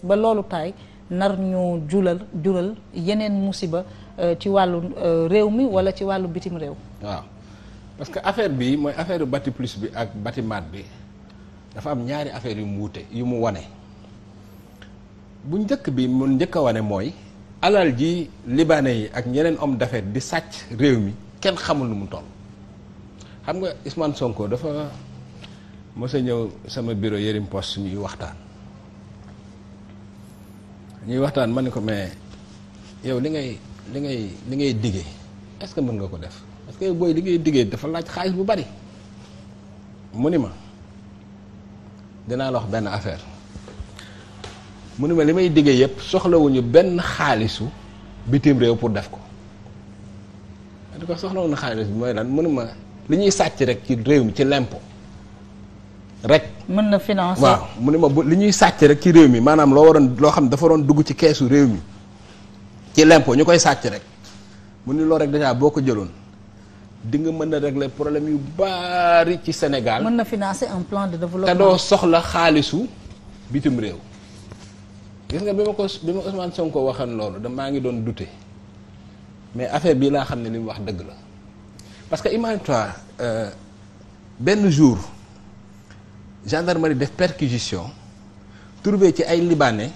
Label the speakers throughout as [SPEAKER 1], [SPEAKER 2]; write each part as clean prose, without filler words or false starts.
[SPEAKER 1] ba loolu taay nar ñu jural yeneen musiba ci wàllu réew mi wala ci wàllu bitim réew.
[SPEAKER 2] waaw parce que affaire bi mooy affaire Bati Plus bi ak Batimat bi dafa am ñaari affaire yu mu wute yu mu wane. bu njëkk bi mu njëkk a wane mooy alal ji libanais yi ak ñeneen homme d'affaires di sàcc réew mi kenn xamul nu mu toll. xam nga Ousmane Sonko dafa mos a ñëw sama bureau Yerim Post ñuy waxtaan ma ne ko mais yow li ngay diggee est-ce que mën nga ko def parce que booy li ngay diggee dafa laaj xaalis bu bari mu ni ma dinaa la wax benn affaire mu ni ma li may diggee yëpp soxlawuñu benn xaalisu bitim réew pour def ko ma ne ko soxlawuñu xaalis bi mooy lan mu ni ma li ñuy sàcc rek ci réew mi ci l'impôt rek.
[SPEAKER 1] mën na financer
[SPEAKER 2] waaw mu ne ma li ñuy sàcc rek ci réew mi maanaam loo xam dafa doon dugg ci keesu réew mi ci l'impôt ñu koy sàcc rek mu ni loolu rek déjà boo ko jëloon di nga mën a régler problème yu bari ci Sénégal.
[SPEAKER 1] mën na financer un plan de développement.
[SPEAKER 2] te doo soxla xaalisu bitim réew. gis nga bi ma Ousmane Sonko waxan loolu maa ngi doon douter mais affaire bii laa xam ne li mu wax dëgg la parce que imagine-toi benn jour. gendarmerie def perquisition trouvé ci ay libanais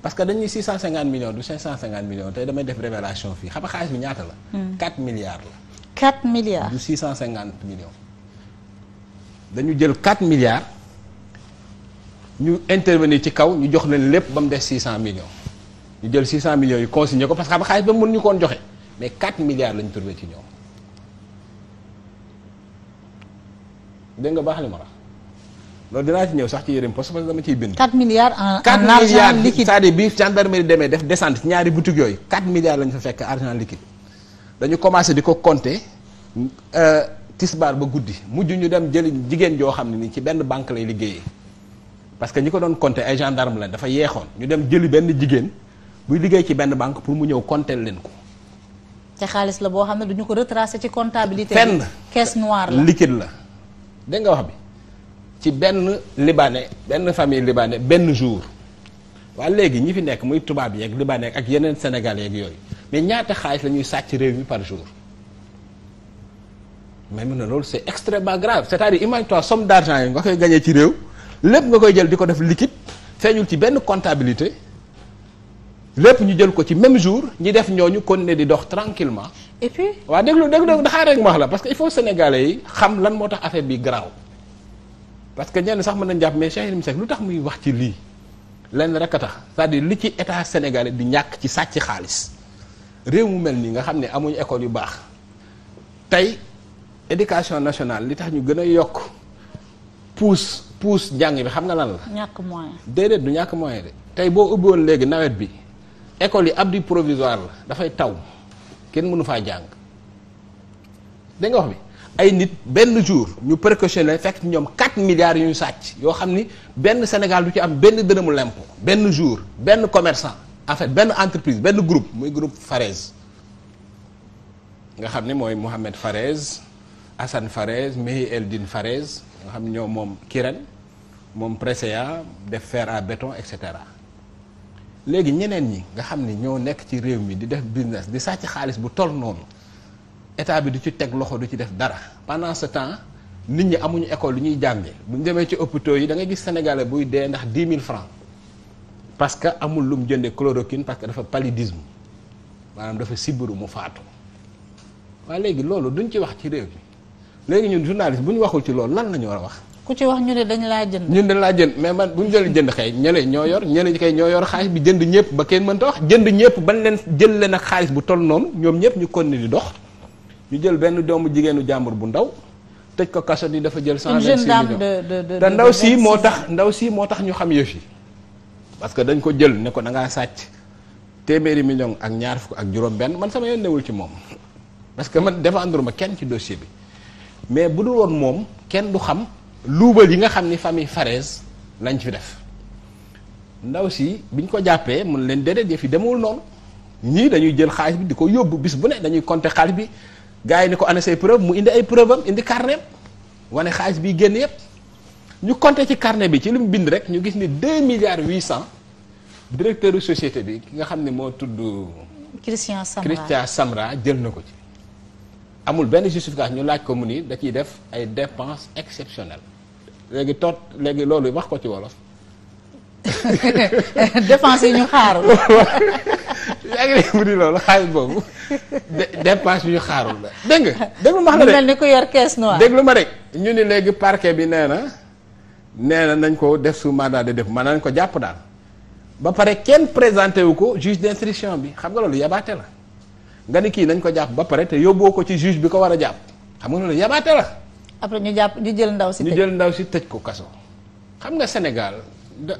[SPEAKER 2] parce que dañuy 650 millions du 550 millions tey damay def révélation fii xam nga xaalis bi ñaata la. 4 milliards la.
[SPEAKER 1] 4 milliards
[SPEAKER 2] du 650 millions. dañu jël 4 milliards ñu intervenir ci kaw ñu jox leen lépp ba mu des 600 millions ñu jël 600 millions yi consigné ko parce que xam nga xaalis ba mën ñu koon joxe mais 4 milliards lañu trouvé ci ñoom dégg nga baax li ma wax. loolu dinaa ci ñëw sax ci Yerim Post parce que dama ciy bind.
[SPEAKER 1] 4 milliards en argent liquide
[SPEAKER 2] c'est-à-dire bi gendarmerie demee def descente ci ñaari boutique yooyu 4 milliards lañu fa fekk argent liquide dañu commencé di ko compter tisbaar ba guddi mujj ñu dem jëli jigéen joo xam ne ni ci benn banque lay liggéeyee parce que ñi ko doon compter ay gendarme la dafa yeexoon ñu dem jëli benn jigéen buy liggéey ci benn banque pour mu ñëw compter leen ko.
[SPEAKER 1] te xaalis la boo xam ne duñu ko retracer ci comptabilité.
[SPEAKER 2] fenn
[SPEAKER 1] caisse noire la
[SPEAKER 2] liquide la dégg nga wax bi. ci benn libanais benn famille libanais benn jour waa léegi ñi fi nekk muy tubaab yeeg libanais ak yeneen sénégalais yeeg yooyu mais ñaata xaalis la ñuy sàcc réew mi par jour mais mun na loolu c'est extrêmement grave c'est-à-dire imagine-toi somme d'argent yi nga koy gagner ci réew lépp nga koy jël di ko def liquide feeñul ci benn comptabilité lépp ñu jël ko ci même jour ñi def ñooñu continuer di dox tranquillement
[SPEAKER 1] et puis
[SPEAKER 2] waaw déglu daxaar rek ma wax la parce que il faut sénégalais yi xam lan moo tax affaire bi garaaw parce que ñenn sax mën nañ jàpp mais Cheikh Yérim Seck lu tax muy wax ci lii lenn rek a tax c'est-à-dire li ci état sénégalais di ñàkk ci sàcc xaalis réew mu mel nii nga xam ne amuñu école yu baax tey éducation nationale li tax ñu gën a yokk pousse njàng bi xam nga lan la.
[SPEAKER 1] ñàkk moyen.
[SPEAKER 2] déedéet du ñàkk moyen de tey boo ubbi woon léegi nawet bi école yi abri provisoire la dafay taw kenn mënu faa jàng dégg nga wax bi. ay nit benn jour ñu précautionné fekk ñoom 4 milliards yu ñu sàcc yoo xam ni benn Sénégal du ci am benn dërëmu l'impôt benn jour benn commerçant en fait benn entreprise benn groupe muy groupe Farez nga xam ni mooy Mohamed Farez Hassan Farez Mehi Eldin Farez nga xam ni ñoo moom Kirène moom Presea def fer à béton et cetera léegi ñeneen ñi nga xam ni ñoo nekk ci réew mi di def business di sàcc xaalis bu toll noonu. état bi du ci teg loxo du ci def dara pendant ce temps nit ñi amuñu école lu ñuy jànge bu ñu demee ci hôpitaux yi da ngay gis sénégalais buy dee ndax 10 000 francs parce que amul lu mu jëndee chloroquine parce que dafa paludisme maanaam dafa sibiru mu faatu waaye léegi loolu duñ ci wax ci réew mi léegi ñun journaliste bu ñu waxul ci loolu lan la ñu war a wax.
[SPEAKER 1] ku ci wax ñu ne dañ laa jënd.
[SPEAKER 2] ñun dañ laa jënd mais man bu ñu jëlee jënd xëy ñële ñoo yor ñële kay ñoo yor xaalis bi jënd ñëpp ba kenn mënta wax jënd ñëpp bañ leen jël leen ak xaalis bu toll noonu ñoom ñëpp ñu continuer di dox. ñu jël benn doomu jigéenu jàmbur bu ndaw tëj ko kaso ni dafa jël 126 millions te ndaw si moo tax ñu xam yëf yi parce que dañ ko jël ne ko da ngaa sàcc téeméeri million ak ñaar fukk ak juróom benn man sama yoon newul ci moom parce que man défendre ma kenn ci dossier bi mais bu dul woon moom kenn du xam luubal yi nga xam ni famille Farez lañ fi def ndaw si biñ ko jàppee mun leen déedéet yëf yi demewul noonu ñii dañuy jël xaalis bi di ko yóbbu bis bu ne dañuy compter xaalis bi gars yi ni ko ana say preuve mu indi ay preuve am indi carnet wane xaalis bi génn yépp ñu compter ci carnet bi ci li mu bind rek ñu gis ni 2 milliards 800 directeur de société bi ki nga xam ne moo tudd.
[SPEAKER 1] Christian
[SPEAKER 2] Samra jël na ko ci. amul benn justification ñu laaj ko mu ni da ciy def ay dépenses exceptionnelles léegi loolu wax ko ci wolof.
[SPEAKER 1] dépenses yi ñu xaarul.
[SPEAKER 2] yaa ngi dégg mu ni loolu xaalis boobu dépense yu ñu xaarul la dégg nga. déglu ma xam ne
[SPEAKER 1] mel ni ko yor caisse noire.
[SPEAKER 2] déglu ma rek ñu ni léegi parquet bi nee na nañ ko def sous mandat de dépôt maanaam nañ ko jàpp daal ba pare kenn présenté wu ko juge d'instruction bi xam nga loolu yabaate la nga ni kii nañ ko jàpp ba pare te yóbboo ko ci juge bi ko war a jàpp xam nga loolu yabaate la. après
[SPEAKER 1] ñu jël ndaw si.
[SPEAKER 2] tëj ko kaso. xam nga Sénégal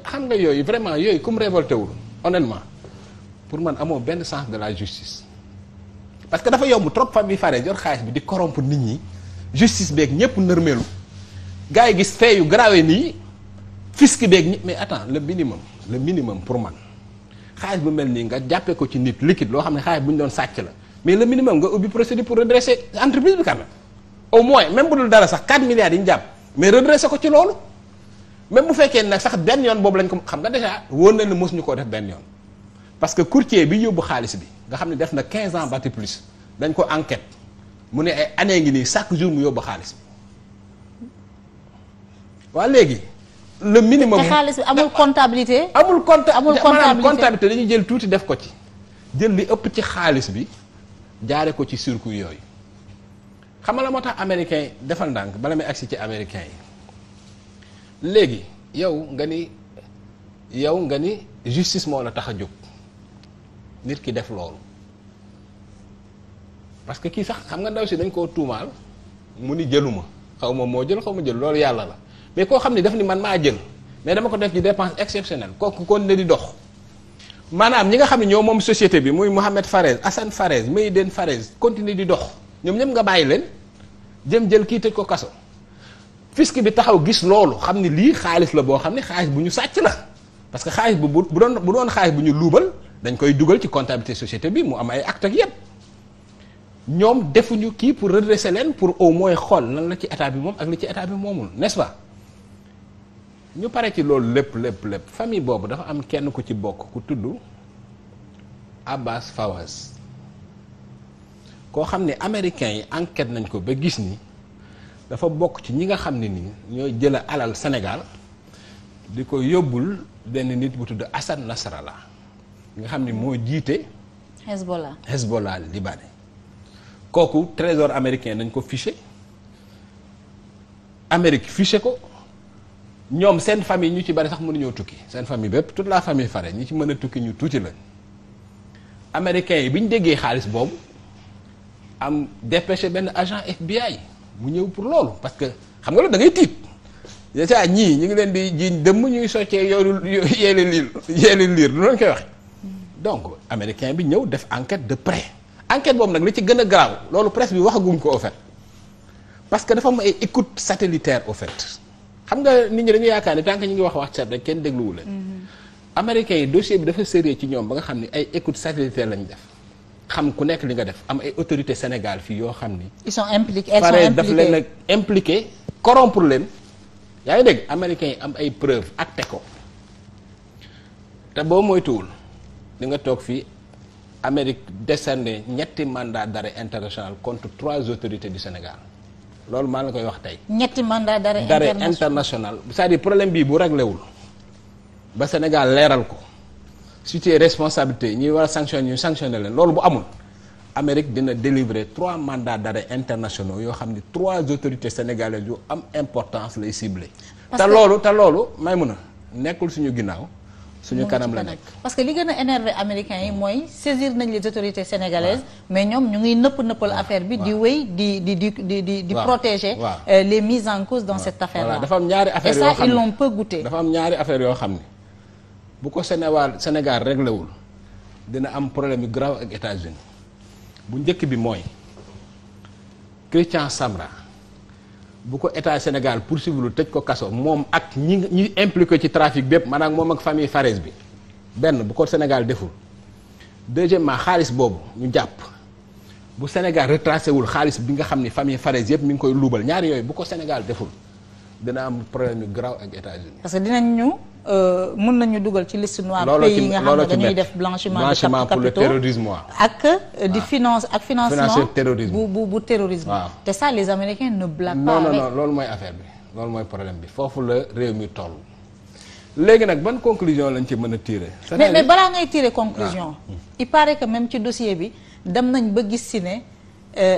[SPEAKER 2] xam nga yooyu vraiment yooyu comme révolté wul honnêtement pour man amoo benn sens de la justice parce que dafa yomb trop famille Farès yor xaalis bi di corrompre nit ñi justice beeg ñëpp nërmeelu gars yi gis fee yu grave nii fisc beeg ñi mais attends le minimum pour man xaalis bu mel nii nga jàppee ko ci nit liquide loo xam ne xaalis bu ñu doon sàcc la mais le minimum nga ubbi procédure pour redresser entreprise bi quand même au moins même bu dul dara sax 4 milliards yi ñu jàpp mais redresser ko ci loolu même bu fekkee nag sax benn yoon boobu lañ ko xam nga déjà wóor na ne mosuñu koo def benn yoon parce que courtier bi yóbbu xaalis bi nga xam ne def na 15 ans bati plus dañ ko enquête mu ne ay année ngi nii chaque jour mu yóbbu xaalis bi waa léegi le minimum.
[SPEAKER 1] te xaalis bi amul comptabilité.
[SPEAKER 2] amul comptabilité dañuy jël tuuti def ko ci jël li ëpp ci xaalis bi jaare ko ci circuit yooyu xam nga la moo tax américain yi defal ndànk bala may agsi ci américain yi léegi yow nga ni justice moo la tax a jóg nit ki def loolu parce que kii sax xam nga ndaw si dañ koo tuumaal mu ni jëluma xaw ma moo jël xaw ma jël loolu yàlla la mais koo xam ni daf ni man maa jël mais dama ko def ci dépense exceptionnelle kooku kon ne di dox maanaam ñi nga xam ne ñoo moom société bi muy Mohamed Farès Assane Farès Mayden Farès continue di dox ñoom ñëpp nga bàyyi leen jël kii tëj ko kaso fisc bi taxaw gis loolu xam ni lii xaalis la boo xam ne xaalis bu ñu sàcc la parce que xaalis bu doon xaalis bu ñu luubal dañ koy dugal ci comptabilité société bi mu am ay actes ak yépp ñoom defuñu kii pour redresser leen pour au moins xool lan la ci état bi moom ak li ci état bi moomul n'est-ce pas ñu pare ci loolu lépp famille boobu dafa am kenn ku ci bokk ku tudd Abbas Fawaz koo xam ne américains yi enquête nañ ko ba gis ni dafa bokk ci ñi nga xam ne nii ñooy jëla alal Sénégal di ko yóbbul benn nit bu tudd Hassan Nasrallah nga xam ni moo jiite Hezbollah libanais kooku trésor américain nañ ko fiché Amérique fiché ko ñoom seen famille ñu ci bari sax mënuñoo tukki seen famille bépp toute la famille Farès ñi ci mën a tukki ñu tuuti la américains yi bi ñu déggee xaalis boobu am dépêché benn agent FBI mu ñëw pour loolu parce que xam nga loolu da ngay tiit déjà ñii ñu ngi leen di jiiñ dëmm ñuy soccee yeeli liir du noonu koy waxe donc américain bi ñëw def enquête de près enquête boobu nag li ci gën a garaaw loolu presse bi waxaguñ ko au fait parce que dafa am ay écoute satellitaire au fait xam nga nit ñi dañu yaakaar ne tant que ñu ngi wax set rek kenn dégluwu leen américains yi dossier bi dafa sérieux ci ñoom ba nga xam ne ay écoute satellitaire lañ def xam ku nekk li nga def am ay autorités Sénégal fii yoo xam ni
[SPEAKER 1] ils sont impliqués
[SPEAKER 2] pare daf leen a impliqué corrompre leen yaa ngi dégg américains yi am ay preuves acté ko te boo moytuwul di nga toog fii Amérique décerné ñetti mandat d'arrêt international contre 3 autorités du Sénégal loolu maa la koy wax tey.
[SPEAKER 1] ñetti mandat d'arrêt
[SPEAKER 2] international c'est-à-dire problème bii bu réglé wul ba Sénégal leeral ko situer responsabilité ñuy war a sanctionner ñu sanctionner leen loolu bu amul Amérique dina délivrer 3 mandats d'arrêt internationaux yoo xam ni 3 autorités sénégalaises yu am importance lay ciblé. te loolu may mun a nekkul suñu ginnaaw. suñu kanam la nekk
[SPEAKER 1] parce que li gën a énervé américains yi mooy saisir nañ les autorités sénégalaises mais ñoom ñu ngi nëppal affaire bi di wéy di protéger les mises en cause dans cette affaire là
[SPEAKER 2] dafa am ñaari affaire yoo xam ne
[SPEAKER 1] et ça ils l'ont peu goûté
[SPEAKER 2] dafa am ñaari affaire yoo xam ne bu ko Sénégal réglé wul dina am problème yu grave ak États-Unis bu njëkk bi mooy Christian Samra bu ko état Sénégal poursuivre lu tëj ko kaso moom ak ñi impliqué ci trafic bépp maanaam moom ak famille Farès bi benn bu ko Sénégal deful deuxièmement xaalis boobu ñu jàpp bu Sénégal retracé wul xaalis bi nga xam ni famille Farès yëpp mi ngi koy luubal ñaari yooyu bu ko Sénégal deful dina am problème yu grave ak États-Unis
[SPEAKER 1] parce que dinañ ñu mën nañu dugal ci liste noire pays yi nga xam ne dañuy def blanchiment de
[SPEAKER 2] pour le terrorisme
[SPEAKER 1] ak di financement bu terrorisme te ça les Américains ne blaguent pas avec.
[SPEAKER 2] Non loolu mooy affaire bi loolu mooy problème bi foofu la réew mi toll léegi nag ban conclusion lañ ci mën a tirer.
[SPEAKER 1] mais balaa ngay tirer conclusion il paraît que même ci dossier bi dem nañ ba gis si ne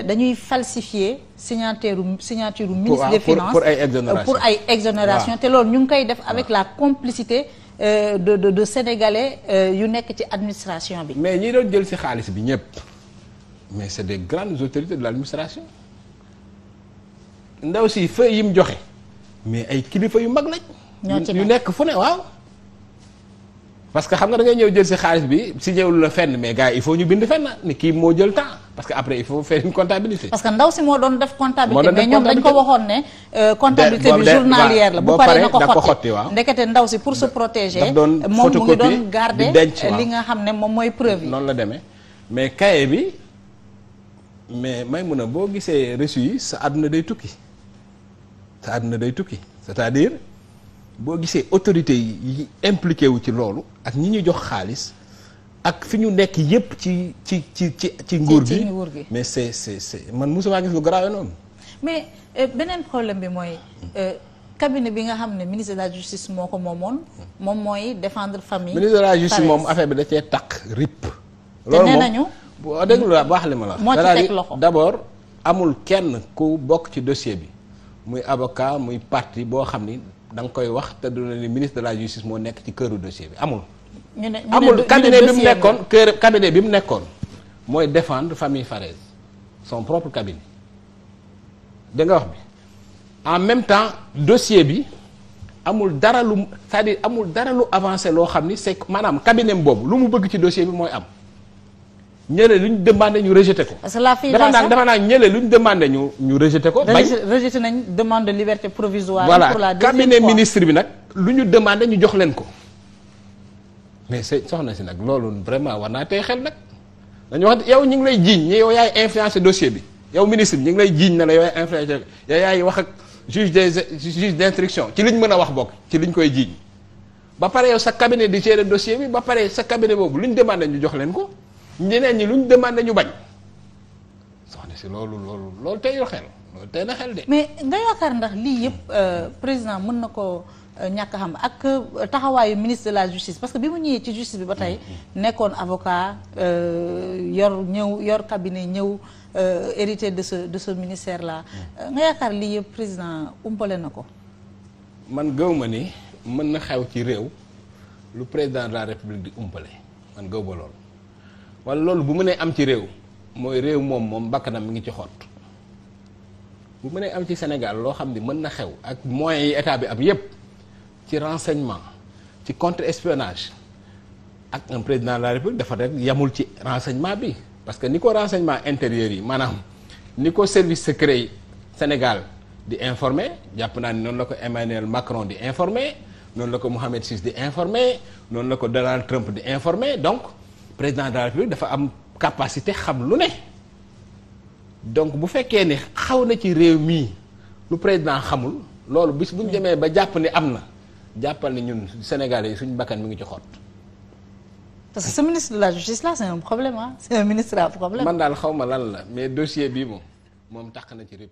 [SPEAKER 1] dañuy falsifier signature ministre des finances pour ay exonération te loolu ñu ngi koy def avec la complicité de sénégalais yu nekk ci administration bi.
[SPEAKER 2] mais ñi doon jël ci xaalis bi ñëpp mais c'est des grandes autorités de l'administration ndaw si feuille yi mu joxe mais ay kilifa yu mag lañ. yu nekk fu ne waaw. parce que xam nga da ngay ñëw jël ci xaalis bi si ñëwul la fenn mais gars yi il faut ñu bind fenn ni kii moo jël temps parce que après il faut faire une comptabilité.
[SPEAKER 1] parce que ndaw si moo doon def comptabilité mais ñoom dañ ko waxoon ne. comptabilité bi journalière la bu paree na ko xotti waaw. ndekete ndaw si pour se protéger. moom mu ngi doon garder li nga xam ne moom mooy preuve yi.
[SPEAKER 2] noonu la demee mais cahier bi mais may mun a boo gisee reçu yi sa àdduna day tukki c'est-à-dire. boo gisee autorités yi impliqué wu ci loolu ak ñi ñu jox xaalis ak fi ñu nekk yépp ci nguur gi mais c'est man mosuma gis lu grave noonu.
[SPEAKER 1] mais beneen problème bi mooy cabinet bi nga xam ne ministre de la justice moo ko moomoon moom mooy défendre famille.
[SPEAKER 2] ministre de la justice moom affaire bi da cee takk rip.
[SPEAKER 1] loolu moom te nee nañu.
[SPEAKER 2] boo déglu la baax li ma la.
[SPEAKER 1] moo ci teg loxo
[SPEAKER 2] d'abord amul kenn ku bokk ci dossier bi muy avocat muy partie boo xam ni. da nga koy wax te du ni ministre de la justice moo nekk ci këru dossier bi amul. amul cabinet bi mu nekkoon cabinet bi mu nekkoon mooy défendre famille Farès son propre cabinet da nga wax bi en même temps dossier bi amul dara lu c'est-à-dire amul dara lu avancé loo xam ni c'est maanaam cabinet boobu lu mu bëgg ci dossier bi mooy am ñële lu ñu demandé ñu rejeté ko.
[SPEAKER 1] parce que la fille
[SPEAKER 2] dafa naa ñële lu ñu demandé ñu rejeté ko. bañ
[SPEAKER 1] rejeté nañ demande de liberté provisoire.
[SPEAKER 2] voilà
[SPEAKER 1] pour la deuxième fois
[SPEAKER 2] cabinet ministre bi nag lu ñu demandé ñu jox leen ko mais c'est soxna si nag loolu vraiment war naa tey xel nag dañu wax yow ñu ngi lay jiiñ yow yaay influencé dossier bi yow ministre bi ñu ngi lay jiiñ na la yow yaay influencé yow yaay wax ak juge d'instruction ci liñ mën a wax bokk ci liñ koy jiiñ ba pare yow sa cabinet di gérer dossier bi ba pare sa cabinet boobu lu ñu demandé ñu jox leen ko. ñeneen ñi lu ñu demandé ñu bañ soxna si loolu tey xel loolu tey na xel de.
[SPEAKER 1] mais nga yaakaar ndax lii yëpp président mën na ko ñàkk xam ak taxawaayu ministre de la justice parce que bi mu ñëwee ci justice bi ba tey nekkoon avocat yor cabinet ñëw hérité de ce ministère là nga yaakaar lii yëpp président umpale na ko.
[SPEAKER 2] man gëw ma ni mën na xew ci réew lu président de la république di umpale man gëw ba loolu. wala loolu bu mënee am ci réew mooy réew moom bakkanam mi ngi ci xott bu mënee am ci Sénégal loo xam ni mën na xew ak moyens yi état bi am yépp ci renseignement ci contre-espionnage ak un président de la République dafa rek yamul ci renseignement bi parce que ni ko renseignement intérieur yi maanaam ni ko service secret yi Sénégal di informer jàpp naa ni noonu la ko Emmanuel Macron di informer noonu la ko Mohamed VI di informer noonu la ko Donald Trump di informer donc président de la République dafa am capacité xam lu ne donc bu fekkee ne xaw na ci réew mii lu président xamul loolu bis bu ñu demee ba jàpp ni am na jàppal ni ñun Sénégalais yi suñu bakkan mi ngi ci xott.
[SPEAKER 1] parce que ce ministre de la justice là c'est un problème c'est un ministre à problème.
[SPEAKER 2] man daal xaw ma lan la mais dossier bii moom takk na ci répp.